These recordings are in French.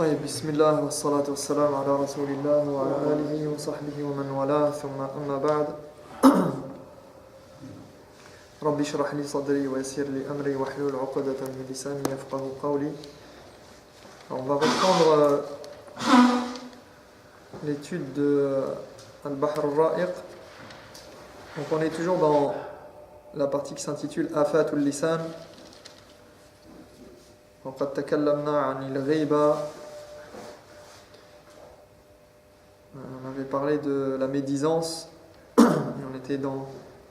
طيب بسم الله والصلاة والسلام على رسول الله وعلى آله وصحبه ومن والاه ثم أما بعد رب اشرح لي صدري ويسر لي أمري واحلل عقدة من لساني يفقهوا قولي. On va reprendre l'étude de Al-Bahr al-Ra'iq. Donc on est toujours dans la partie qui s'intitule Afatul Lisan. وقد تكلمنا عن الغيبة. On avait parlé de la médisance.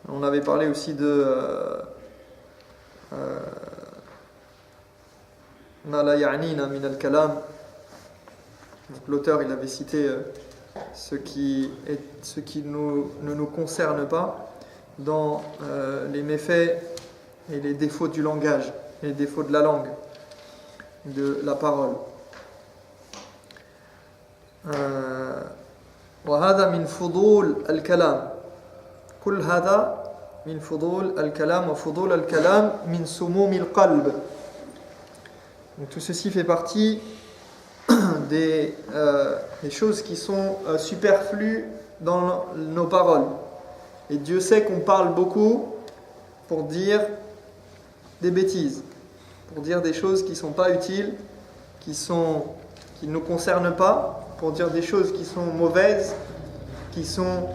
On avait parlé aussi de Ma la ya'nina min al-kalam. Donc l'auteur il avait cité ce qui ne nous concerne pas dans les méfaits et les défauts du langage, les défauts de la langue, de la parole. وهذا من فضول الكلام. كل هذا من فضول الكلام وفضول الكلام من سموم القلب. Donc tout ceci fait partie des choses qui sont superflues dans nos paroles. Et Dieu sait qu'on parle beaucoup pour dire des bêtises, pour dire des choses qui ne sont pas utiles, qui ne nous concernent pas, pour dire des choses qui sont mauvaises, qui sont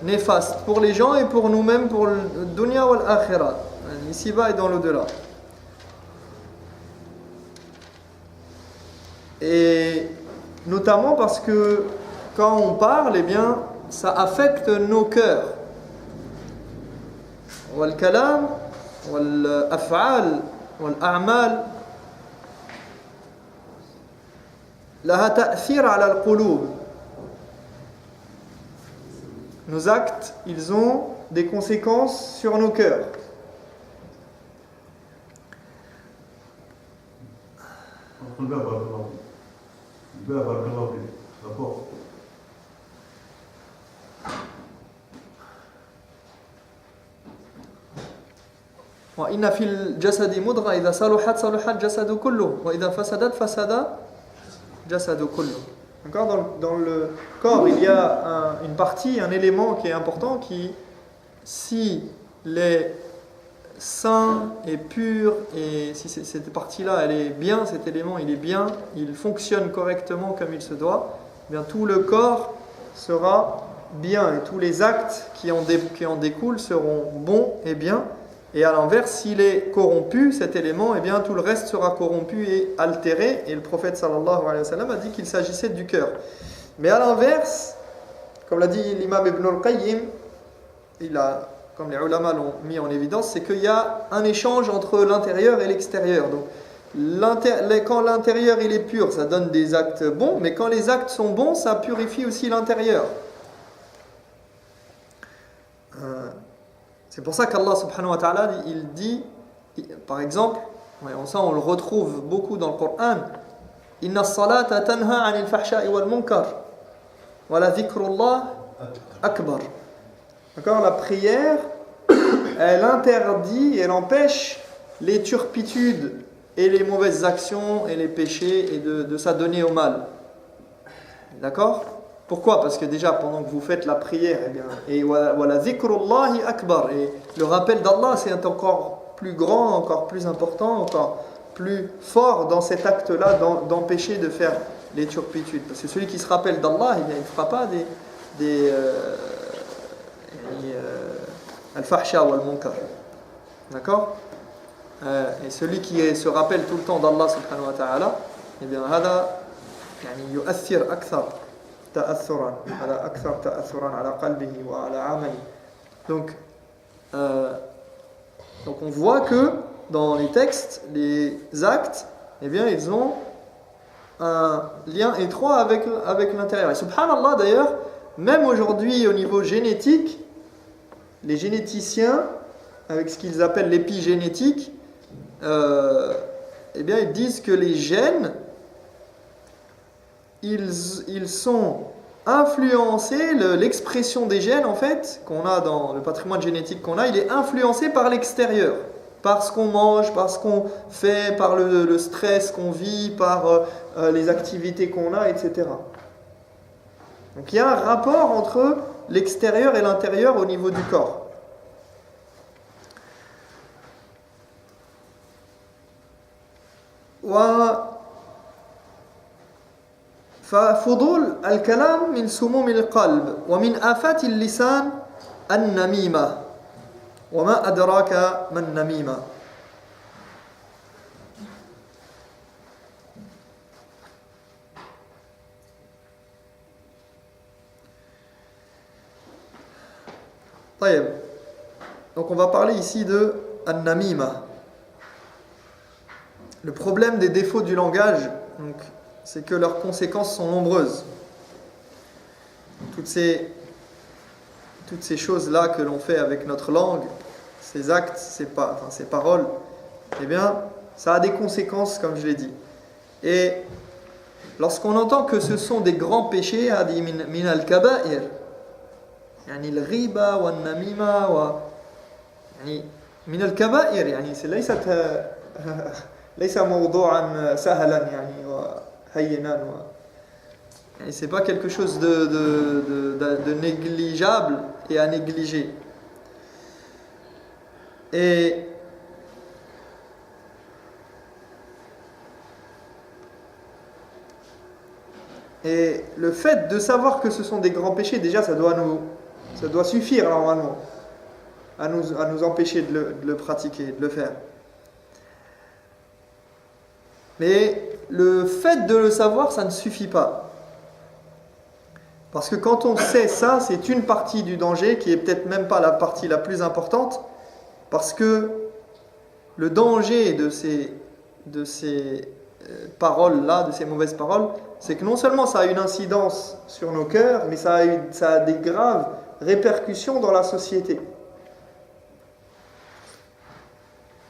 néfastes pour les gens et pour nous-mêmes, pour le dunya wal akhirah, ici-bas et dans l'au-delà. Et notamment parce que quand on parle, eh bien, ça affecte nos cœurs. Wal kalam, wal af'al, wal a'mal, laha ta'thir ala al-qulub. Nos actes, ils ont des conséquences sur nos cœurs. وإن في الجسد مضغة إذا صلحت صلح الجسد كله وإذا فسدت فسد الجسد كله. Encore dans le corps, il y a une partie, un élément qui est important qui, si les sain et pur, et si cette partie-là elle est bien, cet élément il est bien, il fonctionne correctement comme il se doit, eh bien tout le corps sera bien et tous les actes qui en découlent seront bons et bien. Et à l'inverse, s'il est corrompu, cet élément, eh bien tout le reste sera corrompu et altéré. Et le prophète sallallahu alayhi wa sallam a dit qu'il s'agissait du cœur. Mais à l'inverse, comme l'a dit l'imam Ibn al-Qayyim, comme les ulama l'ont mis en évidence, c'est qu'il y a un échange entre l'intérieur et l'extérieur. Donc, quand l'intérieur il est pur, ça donne des actes bons, mais quand les actes sont bons, ça purifie aussi l'intérieur. C'est pour ça qu'Allah subhanahu wa ta'ala, il dit, par exemple, ça on le retrouve beaucoup dans le Coran, Inna as-salata tanha 'anil fahsha'i wal munkar wa la dhikrullah akbar. D'accord, la prière, elle interdit, elle empêche les turpitudes et les mauvaises actions et les péchés et de s'adonner au mal. D'accord? Pourquoi? Parce que déjà, pendant que vous faites la prière, eh bien, et wala dhikrullahi akbar, et le rappel d'Allah, c'est encore plus grand, encore plus important, encore plus fort dans cet acte-là d'empêcher de faire les turpitudes. Parce que celui qui se rappelle d'Allah, eh bien, il ne fera pas des al-fahsha wal munkar. D'accord? Et celui qui se rappelle tout le temps d'Allah subhanahu wa ta'ala, eh bien, hada yani yu'athir akthar ta'athuran, ala akthar ta'athuran ala qalbihi wa ala amali. Donc on voit que dans les textes, les actes, eh bien, ils ont un lien étroit avec l'intérieur. Et subhanallah d'ailleurs, même aujourd'hui au niveau génétique, les généticiens, avec ce qu'ils appellent l'épigénétique, eh bien, ils disent que les gènes, ils sont influencés, l'expression des gènes en fait, qu'on a dans le patrimoine génétique qu'on a, il est influencé par l'extérieur. par ce qu'on mange, par ce qu'on fait, par le stress qu'on vit, par les activités qu'on a, etc. Donc il y a un rapport entre l'extérieur et l'intérieur au niveau du corps. ففضول الكلام من سموم القلب ومن آفات اللسان النميمة وما أدراك ما النميمة. طيب. Donc on va parler ici de an-namima. Le problème des défauts du langage, donc, c'est que leurs conséquences sont nombreuses. Toutes ces choses-là que l'on fait avec notre langue, ces actes, ces paroles, eh bien, ça a des conséquences, comme je l'ai dit. Et lorsqu'on entend que ce sont des grands péchés, hadi min al-kaba'ir, يعني الغيبة والنميمة يعني من الكبائر يعني ليس موضوعا سهلا يعني وهينا يعني c'est pas quelque chose de négligeable et à négliger. Et le fait de savoir que ce sont des grands péchés, déjà ça doit suffire normalement à nous empêcher de le pratiquer, de le faire. Mais le fait de le savoir, ça ne suffit pas. Parce que quand on sait ça, c'est une partie du danger qui est peut-être même pas la partie la plus importante, parce que le danger de ces paroles-là, de ces mauvaises paroles, c'est que non seulement ça a une incidence sur nos cœurs, mais ça a des graves répercussions dans la société.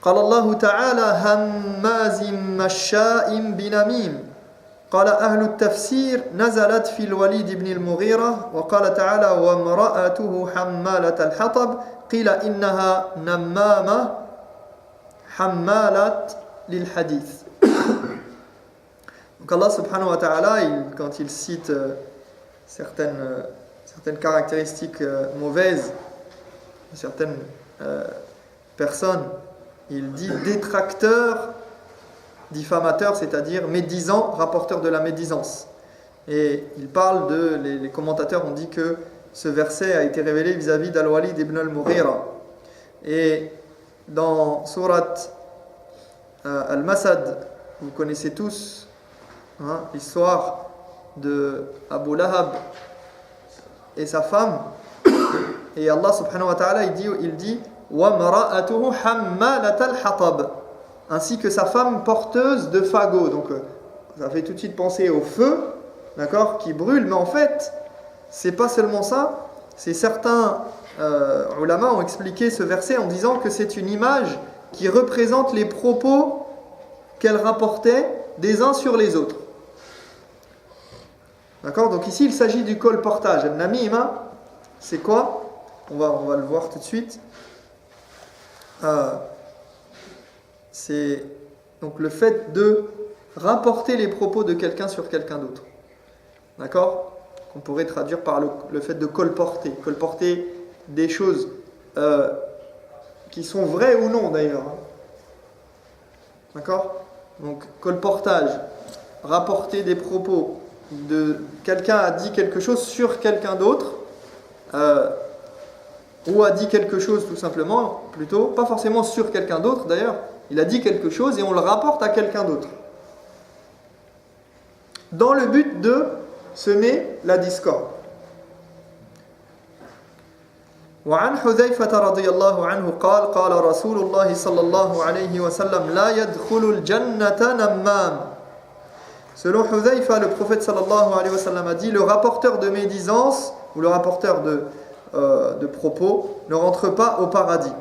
قال الله تعالى هماز مشاء بنميم قال أهل التفسير نزلت في الوليد بن المغيرة وقال تعالى وامرأته حمالة الحطب قيل إنها نمامة حمالة للحديث. Donc Allah subhanahu wa ta'ala, quand il cite certaines caractéristiques mauvaises de certaines personnes, il dit détracteur, diffamateur, c'est-à-dire médisant, rapporteur de la médisance. Et il parle les commentateurs ont dit que ce verset a été révélé vis-à-vis d'Al-Walid ibn al-Mughira. Et dans Surat Al-Masad, vous connaissez tous l'histoire de Abu Lahab et sa femme. Et Allah subhanahu wa ta'ala, il dit وَمْرَأَتُهُ حَمَّالَةَ الْحَطَبِ, ainsi que sa femme porteuse de fagots. Donc ça fait tout de suite penser au feu, d'accord, qui brûle, mais en fait c'est pas seulement ça, c'est certains ulama ont expliqué ce verset en disant que c'est une image qui représente les propos qu'elle rapportait des uns sur les autres. D'accord, donc ici il s'agit du colportage. Al-namima, c'est quoi? On va le voir tout de suite. C'est donc le fait de rapporter les propos de quelqu'un sur quelqu'un d'autre. D'accord? Qu'on pourrait traduire par le fait de colporter. Colporter des choses qui sont vraies ou non d'ailleurs. D'accord? Donc colportage, rapporter des propos de quelqu'un a dit quelque chose sur quelqu'un d'autre, ou a dit quelque chose tout simplement, plutôt, pas forcément sur quelqu'un d'autre d'ailleurs, il a dit quelque chose et on le rapporte à quelqu'un d'autre. Dans le but de semer la discorde. وعن حذيفة رضي الله عنه قال قال رسول الله صلى الله عليه وسلم لا يدخل الجنة نمام. Selon Hudhayfa, le prophète sallallahu alayhi wa sallam a dit, le rapporteur de médisance ou le rapporteur de propos ne rentre pas au paradis.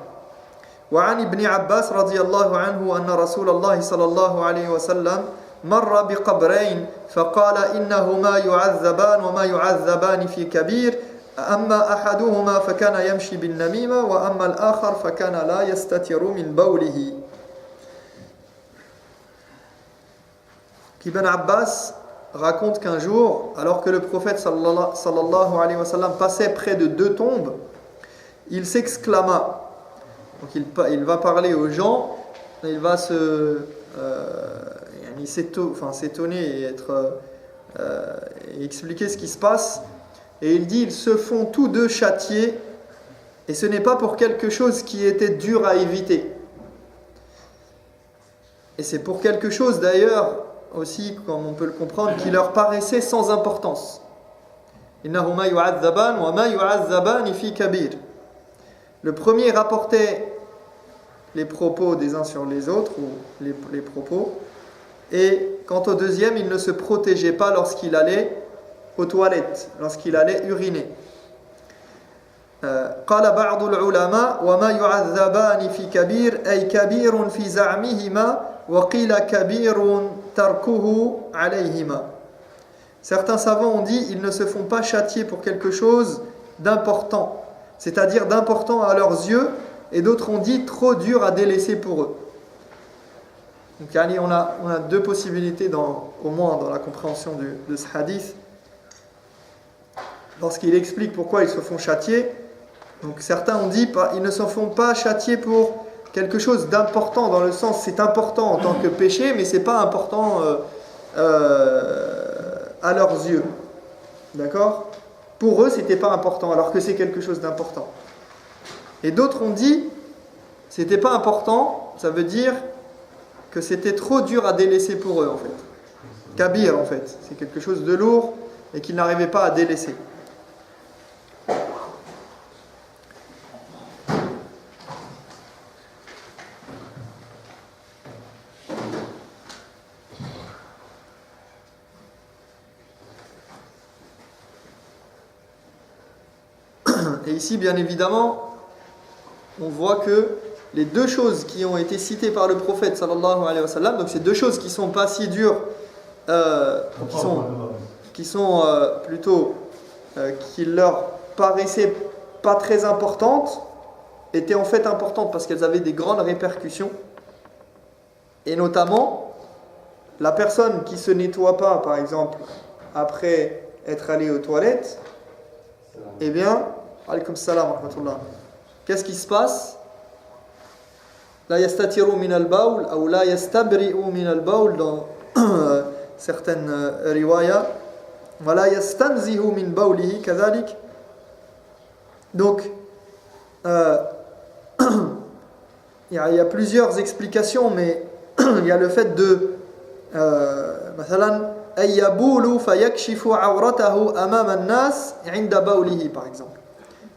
وعن ابن عباس رضي الله عنه أن رسول الله صلى الله عليه وسلم مر بقبرين فقال إنهما يعذبان وما يعذبان في كبير أما أحدهما فكان يمشي بالنميمة وأما الآخر فكان لا يستتر من بوله. Ibn Abbas raconte qu'un jour, alors que le prophète sallallahu alayhi wa sallam passait près de deux tombes, il s'exclama. Donc il va parler aux gens, il va s'étonner et expliquer ce qui se passe. Et il dit, ils se font tous deux châtier, et ce n'est pas pour quelque chose qui était dur à éviter. Et c'est pour quelque chose d'ailleurs, aussi, comme on peut le comprendre, qui leur paraissait sans importance. Innahuma yu'adzaban wa ma yu'adzabani fi kabir. Le premier rapportait les propos des uns sur les autres, ou les propos, et quant au deuxième, il ne se protégeait pas lorsqu'il allait aux toilettes, lorsqu'il allait uriner. قال بعض العلماء وما يعذبان في كبير أي كبير في زعمهما وقيل كبير تركه عليهما. Certains savants ont dit, ils ne se font pas châtier pour quelque chose d'important, c'est-à-dire d'important à leurs yeux, et d'autres ont dit trop dur à délaisser pour eux. Donc on a deux possibilités au moins dans la compréhension de ce hadith. Lorsqu'il explique pourquoi ils se font châtier, donc certains ont dit ils ne se font pas châtier pour quelque chose d'important, dans le sens c'est important en tant que péché, mais c'est pas important à leurs yeux. D'accord ? Pour eux, c'était pas important, alors que c'est quelque chose d'important. Et d'autres ont dit c'était pas important, ça veut dire que c'était trop dur à délaisser pour eux en fait. Kabir en fait, c'est quelque chose de lourd et qu'ils n'arrivaient pas à délaisser. Et ici, bien évidemment, on voit que les deux choses qui ont été citées par le prophète sallallahu alayhi wa sallam, donc ces deux choses qui sont pas si dures, qui leur paraissaient pas très importantes, étaient en fait importantes parce qu'elles avaient des grandes répercussions. Et notamment, la personne qui se nettoie pas, par exemple, après être allé aux toilettes, eh bien, alaykoum salam wa rahmatullah. Qu'est-ce qui se passe? La yastatiru min al-bawl ou la yastabri'u min al-bawl dans certaines riwayas. Wa la yastanzihu min bawlihi kadhalik. Donc il y a plusieurs explications, mais il y a le fait de مثلا أن يبول فيكشف عورته أمام الناس عند بوله par exemple.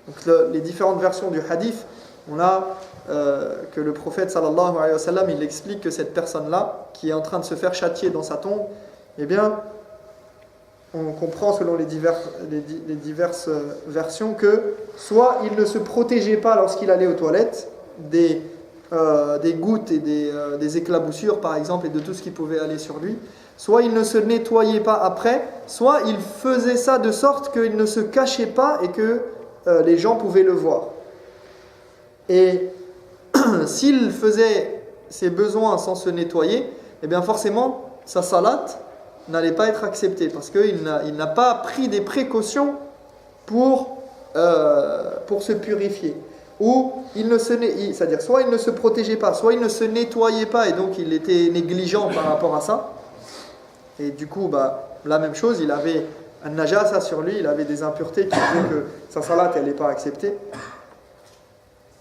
Donc les différentes versions du hadith, on a que le prophète sallallahu alayhi wa sallam, il explique que cette personne-là, qui est en train de se faire châtier dans sa tombe, eh bien, on comprend selon les diverses versions que soit il ne se protégeait pas lorsqu'il allait aux toilettes des gouttes et des éclaboussures par exemple et de tout ce qui pouvait aller sur lui, soit il ne se nettoyait pas après, soit il faisait ça de sorte qu'il ne se cachait pas et que les gens pouvaient le voir. Et s'il faisait ses besoins sans se nettoyer, eh bien forcément sa salat n'allait pas être acceptée parce qu'il n'a pas pris des précautions pour se purifier. Ou c'est-à-dire soit il ne se protégeait pas, soit il ne se nettoyait pas et donc il était négligent par rapport à ça. Et du coup, la même chose, il avait un najasa sur lui, il avait des impuretés qui faisaient que sa salat n'allait pas accepter.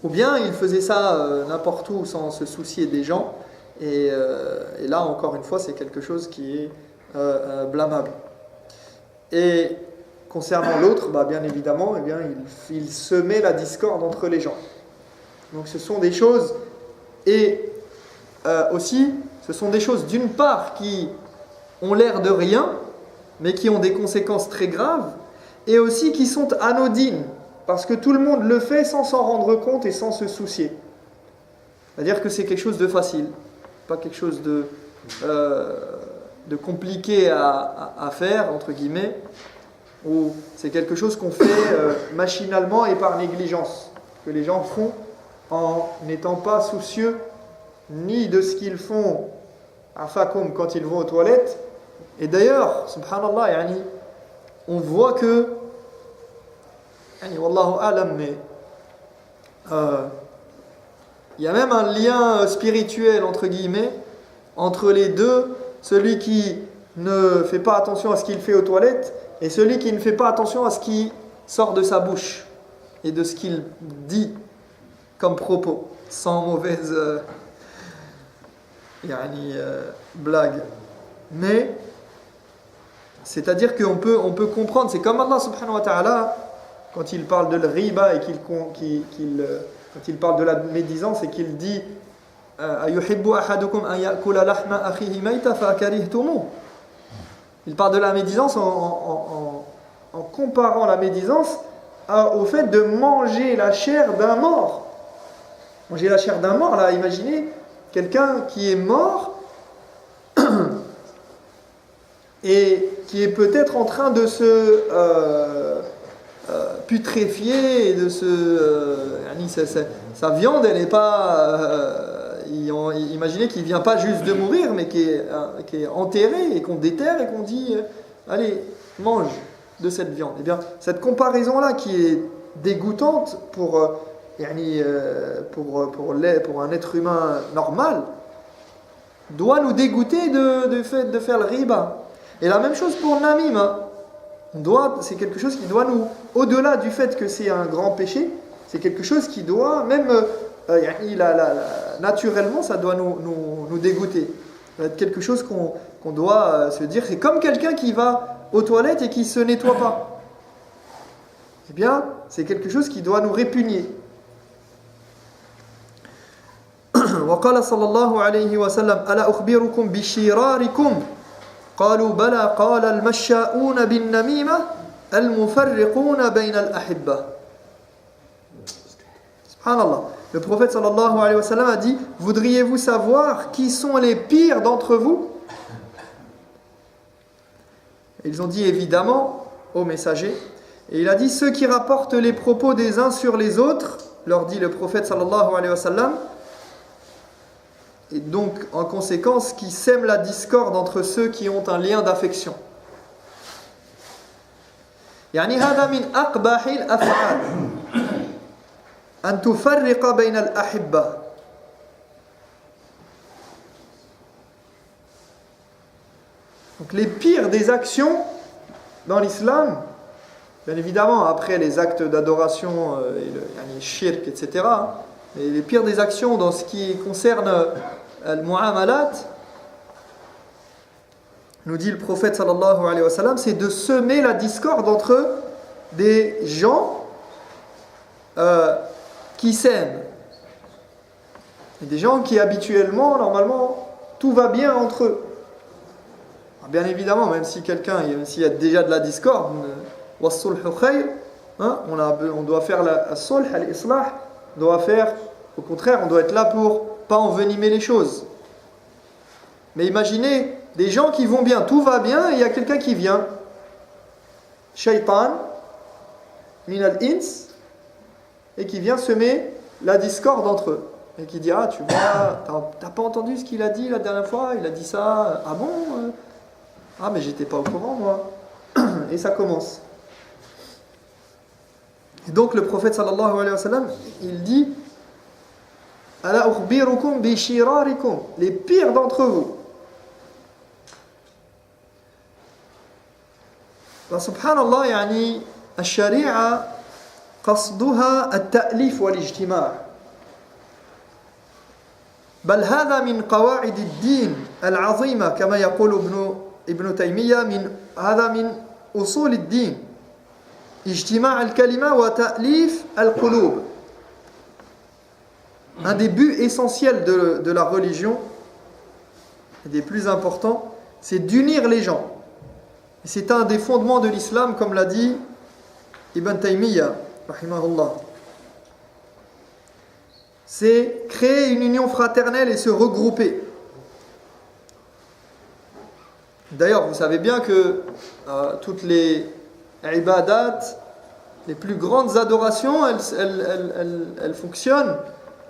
Ou bien il faisait ça n'importe où sans se soucier des gens. Et là, encore une fois, c'est quelque chose qui est blâmable. Et concernant l'autre, bien évidemment, eh bien, il semait la discorde entre les gens. Donc ce sont des choses, et aussi, ce sont des choses d'une part qui ont l'air de rien, mais qui ont des conséquences très graves, et aussi qui sont anodines, parce que tout le monde le fait sans s'en rendre compte et sans se soucier. C'est-à-dire que c'est quelque chose de facile, pas quelque chose de compliqué à faire, entre guillemets. ou c'est quelque chose qu'on fait machinalement et par négligence, que les gens font en n'étant pas soucieux ni de ce qu'ils font afakum quand ils vont aux toilettes. Et d'ailleurs, subhanallah, yani, on voit que, yani, wallahu alam, mais il y a même un lien spirituel entre guillemets entre les deux, celui qui ne fait pas attention à ce qu'il fait aux toilettes et celui qui ne fait pas attention à ce qui sort de sa bouche et de ce qu'il dit comme propos, sans mauvaise blague. Mais c'est-à-dire qu'on peut comprendre, c'est comme Allah subhanahu wa ta'ala quand il parle de l'riba et quand il parle de la médisance et qu'il dit ayuhibbu ahadukum an ya'kula lahma akhihi mayta fa karihtumuh. Il parle de la médisance en comparant la médisance au fait de manger la chair d'un mort. Manger la chair d'un mort, là, imaginez quelqu'un qui est mort et qui est peut-être en train de se putréfier et de sa viande, elle n'est pas imaginez qu'il ne vient pas juste de mourir mais qui est enterré et qu'on déterre et qu'on dit allez, mange de cette viande. Et bien cette comparaison là qui est dégoûtante pour un être humain normal doit nous dégoûter du fait de faire le riba. Et la même chose pour namim, hein. C'est quelque chose qui doit nous, au-delà du fait que c'est un grand péché, c'est quelque chose qui doit, même naturellement, ça doit nous dégoûter. Ça doit être quelque chose qu'on doit se dire, c'est comme quelqu'un qui va aux toilettes et qui ne se nettoie pas. Eh bien, c'est quelque chose qui doit nous répugner. وقال صلى الله عليه وسلم ألا أخبركم بشراركم قالوا بلى قال المشاؤون بالنميمة المفرقون بين الأحبة. Subhanallah. Le prophète sallallahu alayhi wa sallam a dit: voudriez-vous savoir qui sont les pires d'entre vous? Ils ont dit évidemment ô messager. Et il a dit: ceux qui rapportent les propos des uns sur les autres, leur dit le prophète sallallahu alayhi wa sallam. Et donc, en conséquence, qui sème la discorde entre ceux qui ont un lien d'affection. يعني هذا من أقبح الأفعال أن تفرق بين الأحبة. Donc, les pires des actions dans l'islam, bien évidemment, après les actes d'adoration et le shirk, etc., et les pires des actions dans ce qui concerne al-mu'amalat, nous dit le prophète sallallahu alayhi wa sallam, c'est de semer la discorde entre des gens qui s'aiment. Et des gens qui habituellement, normalement, tout va bien entre eux. Alors, bien évidemment, même s'il y a déjà de la discorde, was-sulhu khayr, on doit faire la sulh, al-islah, au contraire, on doit être là pour pas envenimer les choses. Mais imaginez des gens qui vont bien, tout va bien, et il y a quelqu'un qui vient, shaytan, min al-ins, et qui vient semer la discorde entre eux. Et qui dit: ah, tu vois, t'as pas entendu ce qu'il a dit la dernière fois? Il a dit ça. Ah bon? Ah, mais j'étais pas au courant, moi. Et ça commence. Et donc le prophète sallallahu alayhi wa sallam, il dit: ala ukhbirukum bi shirarikum, les pires d'entre vous. Subhanallah, yani الشريعة قصدها التأليف والاجتماع. بل هذا من قواعد الدين العظيمة كما يقول ابن تيمية هذا من أصول الدين اجتماع الكلمة وتأليف القلوب. Un des buts essentiels de la religion, et des plus importants, c'est d'unir les gens. Et c'est un des fondements de l'islam, comme l'a dit Ibn Taymiyyah, rahimahullah. C'est créer une union fraternelle et se regrouper. D'ailleurs, vous savez bien que toutes les ibadat, les plus grandes adorations, elles fonctionnent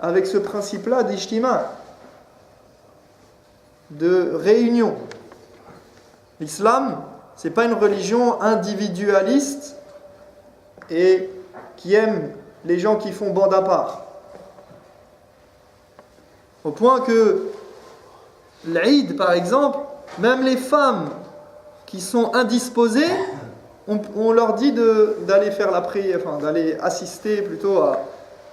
avec ce principe-là d'ijtima, de réunion. L'islam, c'est pas une religion individualiste et qui aime les gens qui font bande à part. Au point que l'Aïd, par exemple, même les femmes qui sont indisposées, on leur dit d'aller faire la prière, enfin d'aller assister plutôt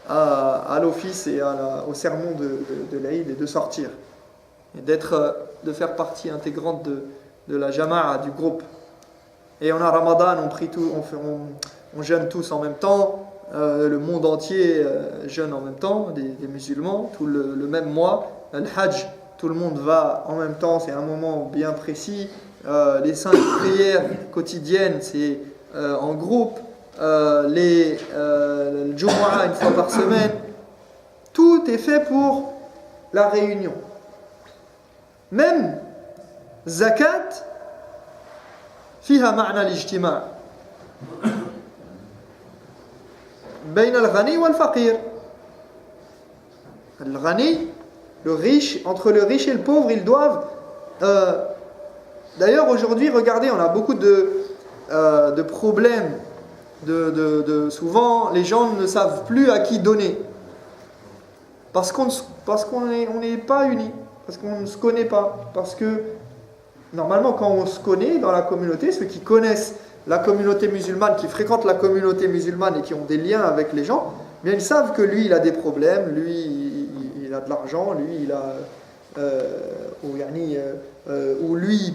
à l'office et au sermon de l'Aïd et de sortir. Et de faire partie intégrante de la jama'a, du groupe. Et on a Ramadan, on jeûne tous en même temps, le monde entier jeûne en même temps, des musulmans, tout le même mois. Le Hajj, tout le monde va en même temps, c'est un moment bien précis. Les 5 prières quotidiennes, c'est en groupe. Le Jumu'ah, une fois par semaine. Tout est fait pour la réunion. Même zakat, fiha ma'na l'ijtima' bayna al-ghani wal-faqir. Al-ghani, le riche, entre le riche et le pauvre, ils doivent. D'ailleurs, aujourd'hui, regardez, on a beaucoup de problèmes. Souvent, les gens ne savent plus à qui donner. Parce qu'on n'est pas unis. Parce qu'on ne se connaît pas. Parce que, normalement, quand on se connaît dans la communauté, ceux qui connaissent la communauté musulmane, qui fréquentent la communauté musulmane et qui ont des liens avec les gens, bien ils savent que lui, il a des problèmes, lui, il a de l'argent, lui, il a... ou lui,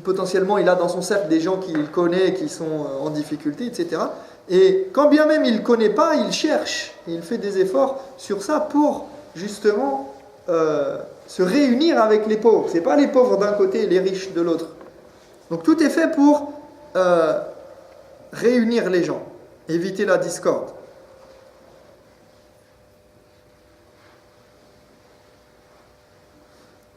potentiellement, il a dans son cercle des gens qu'il connaît, qui sont en difficulté, etc. Et quand bien même il ne connaît pas, il cherche, il fait des efforts sur ça pour, justement... se réunir avec les pauvres. Ce n'est pas les pauvres d'un côté et les riches de l'autre. Donc tout est fait pour réunir les gens, éviter la discorde.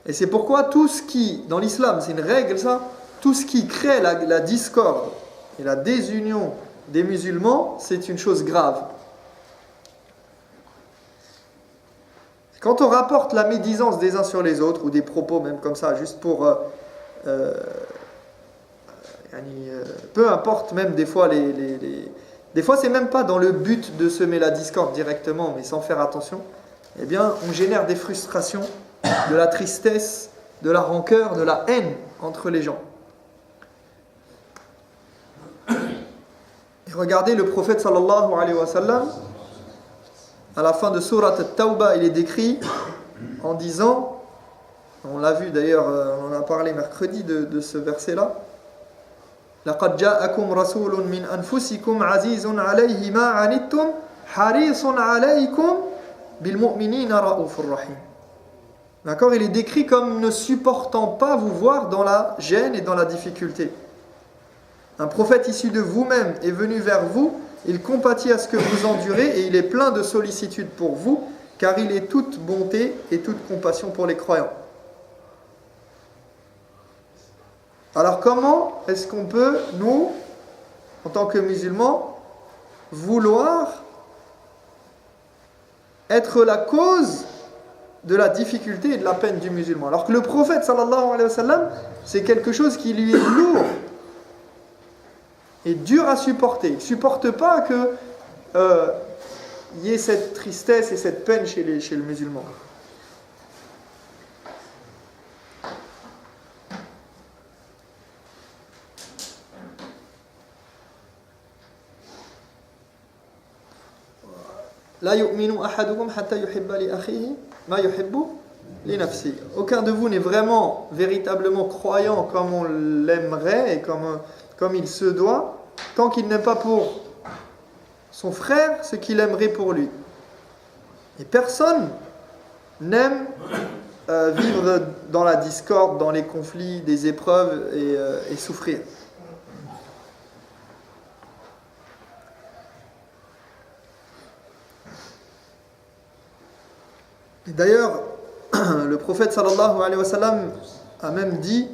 Et c'est pourquoi tout ce qui, dans l'islam, c'est une règle ça, tout ce qui crée la discorde et la désunion des musulmans, c'est une chose grave. Quand on rapporte la médisance des uns sur les autres, ou des propos même comme ça, juste pour... peu importe, même des fois, des fois c'est même pas dans le but de semer la discorde directement, mais sans faire attention, eh bien on génère des frustrations, de la tristesse, de la rancœur, de la haine entre les gens. Et regardez le prophète sallallahu alayhi wa sallam, à la fin de Surat At-Tawbah, il est décrit en disant, on l'a vu d'ailleurs, on en a parlé mercredi de ce verset-là, لَقَدْ جَاءَكُمْ رَسُولٌ مِّنْ أَنفُسِكُمْ عَزِيزٌ عَلَيْهِ مَا عَنِتُّمْ حَرِيصٌ عَلَيْكُمْ بِالْمُؤْمِنِينَ رَءُوفٌ رَحِيمٌ. D'accord, il est décrit comme ne supportant pas vous voir dans la gêne et dans la difficulté. Un prophète issu de vous-même est venu vers vous. Il compatit à ce que vous endurez et il est plein de sollicitude pour vous, car il est toute bonté et toute compassion pour les croyants. Alors comment est-ce qu'on peut, nous, en tant que musulmans, vouloir être la cause de la difficulté et de la peine du musulman, alors que le prophète sallallahu alayhi wa sallam, c'est quelque chose qui lui est lourd et dur à supporter. Il ne supporte pas que y ait cette tristesse et cette peine chez le musulman. La yu'minu ahadukum hatta yuhibba li akhihi ma yuhibbu li nafsi. Aucun de vous n'est vraiment, véritablement croyant comme on l'aimerait et comme il se doit, tant qu'il n'aime pas pour son frère ce qu'il aimerait pour lui. Et personne n'aime vivre dans la discorde, dans les conflits, des épreuves et souffrir. Et d'ailleurs, le prophète sallallahu alayhi wa sallam a même dit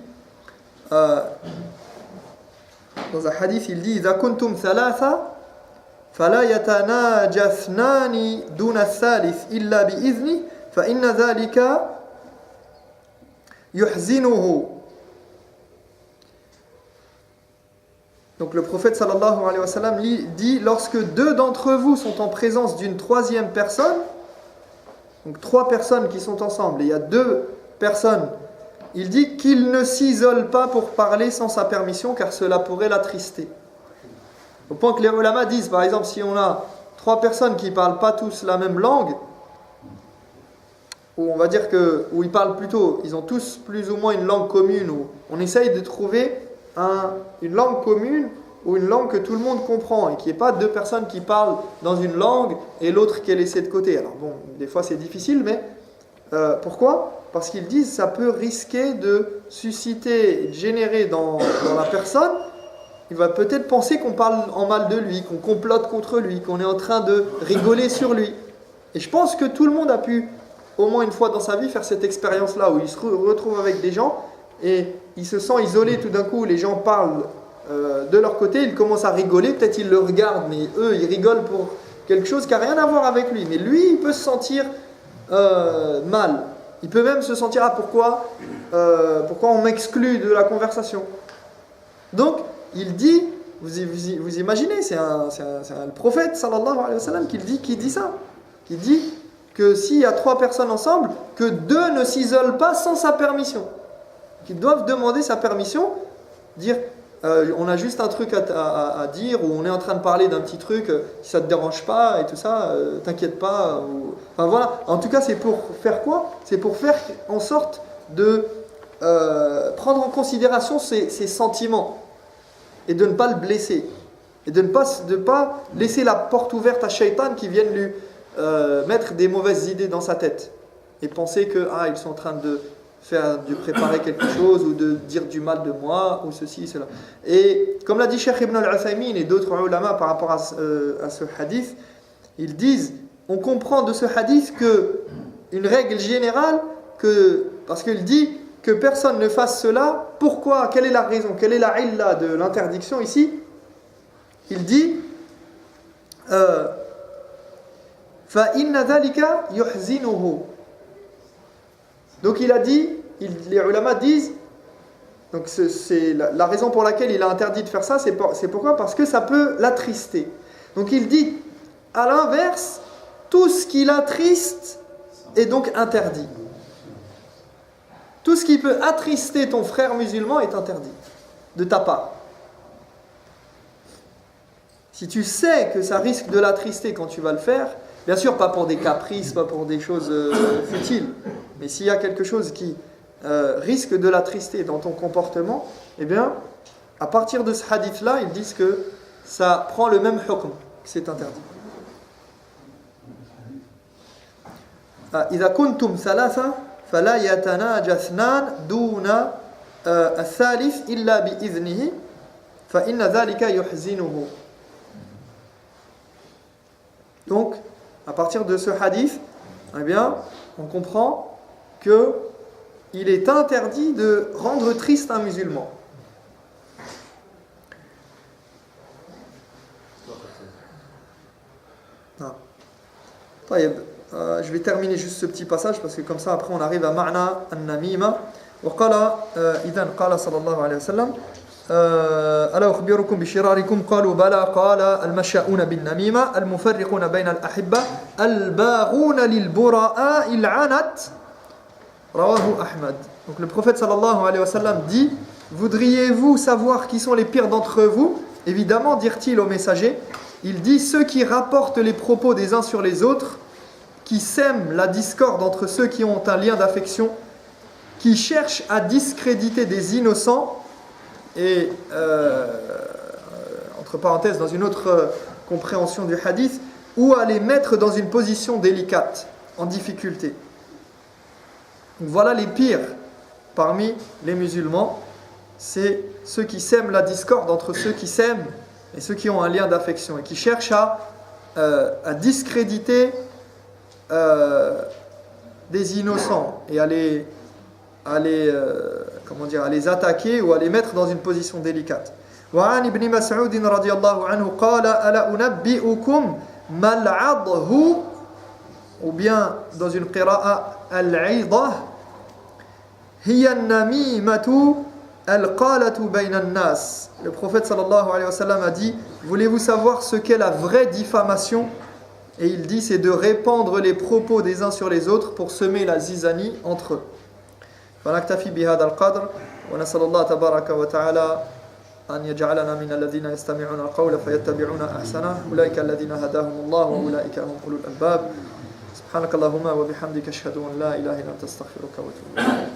dans un hadith, il dit إذا كنتم ثلاثة فلا يتناجى اثنان دون الثالث إلا بإذنه فإن ذلك يحزنه. Donc le prophète sallallahu alayhi wa sallam dit lorsque deux d'entre vous sont en présence d'une troisième personne, donc trois personnes qui sont ensemble, et il y a deux personnes, il dit qu'ils ne s'isolent pas pour parler sans sa permission car cela pourrait l'attrister. Au point que les ulama disent, par exemple, si on a trois personnes qui ne parlent pas tous la même langue, ou on va dire que, ou ils parlent plutôt, ils ont tous plus ou moins une langue commune, ou on essaye de trouver une langue commune ou une langue que tout le monde comprend et qu'il n'y ait pas deux personnes qui parlent dans une langue et l'autre qui est laissée de côté. Alors bon, des fois c'est difficile, mais pourquoi ? Parce qu'ils disent que ça peut risquer de susciter, de générer dans la personne, il va peut-être penser qu'on parle en mal de lui, qu'on complote contre lui, qu'on est en train de rigoler sur lui. Et je pense que tout le monde a pu, au moins une fois dans sa vie, faire cette expérience-là où il se retrouve avec des gens et il se sent isolé tout d'un coup, les gens parlent de leur côté, ils commencent à rigoler, peut-être ils le regardent, mais eux, ils rigolent pour quelque chose qui n'a rien à voir avec lui. Mais lui, il peut se sentir mal. Il peut même se sentir, pourquoi on m'exclut de la conversation. Donc, il dit, vous imaginez, c'est le prophète sallallahu alayhi wa sallam qui dit ça, qui dit que s'il y a trois personnes ensemble, que deux ne s'isolent pas sans sa permission, qu'ils doivent demander sa permission, dire on a juste un truc à dire, ou on est en train de parler d'un petit truc, si ça ne te dérange pas et tout ça, t'inquiète pas. Enfin voilà, en tout cas c'est pour faire quoi ? C'est pour faire en sorte de prendre en considération ses sentiments et de ne pas le blesser. Et de ne pas laisser la porte ouverte à Shaitan qui vienne lui mettre des mauvaises idées dans sa tête et penser que ils sont en train de préparer quelque chose ou de dire du mal de moi ou ceci, cela. Et comme l'a dit Cheikh Ibn al-Uthaymin et d'autres ulama par rapport à ce hadith, ils disent, on comprend de ce hadith que une règle générale, parce qu'il dit que personne ne fasse cela, pourquoi ? Quelle est la raison ? Quelle est la illa de l'interdiction ici ? Il dit فَإِنَّ ذَلِكَ يُحْزِنُهُ. Donc il a dit, les ulama disent, donc c'est la raison pour laquelle il a interdit de faire ça, c'est pourquoi ? Parce que ça peut l'attrister. Donc il dit, à l'inverse, tout ce qui l'attriste est donc interdit. Tout ce qui peut attrister ton frère musulman est interdit, de ta part. Si tu sais que ça risque de l'attrister quand tu vas le faire, bien sûr pas pour des caprices, pas pour des choses futiles, mais s'il y a quelque chose qui risque de l'attrister dans ton comportement, eh bien, à partir de ce hadith-là, ils disent que ça prend le même hukm, que c'est interdit. إذا كنتم ثلاثة فلا يتناجى اثنان دون الثالث إلا بإذنه فإن ذلك يحزنه. Donc, à partir de ce hadith, eh bien, on comprend que il est interdit de rendre triste un musulman. Je vais terminer juste ce petit passage parce que comme ça après on arrive à ma'na an-namima. وقال إذن قال صلى الله عليه وسلم ألا أخبركم بشراركم قالوا بلى قال المشاؤون بالنميمة المفرقون بين الأحبة الباغون للبراء العنت رواه أحمد. Donc le prophète sallallahu alayhi wa sallam dit, voudriez-vous savoir qui sont les pires d'entre vous ? Évidemment, dirent-ils aux messagers, il dit ceux qui rapportent les propos des uns sur les autres, qui sèment la discorde entre ceux qui ont un lien d'affection, qui cherchent à discréditer des innocents, et entre parenthèses dans une autre compréhension du hadith, ou à les mettre dans une position délicate, en difficulté. Donc voilà les pires parmi les musulmans, c'est ceux qui sèment la discorde entre ceux qui s'aiment et ceux qui ont un lien d'affection et qui cherchent à discréditer des innocents et à les attaquer ou à les mettre dans une position délicate. وعن ابن مسعود رضي الله عنه قال ألا أنبئكم ما العضه ou bien dans une qira'a al-'idha hiya an-namimatu al-qalatu bayna an-nas. Le prophète sallallahu alayhi wa sallam a dit: voulez-vous savoir ce qu'est la vraie diffamation? Et il dit: c'est de répandre les propos des uns sur les autres pour semer la zizanie entre eux. فنكتفي بهذا القدر ونسأل الله تبارك وتعالى أن يجعلنا من الذين يستمعون القول فيتبعون أحسنه أولئك الذين هداهم الله وأولئك هم أولو الألباب. سبحانك اللهم وبحمدك أشهد أن لا إله إلا أنت أستغفرك وأتوب إليك.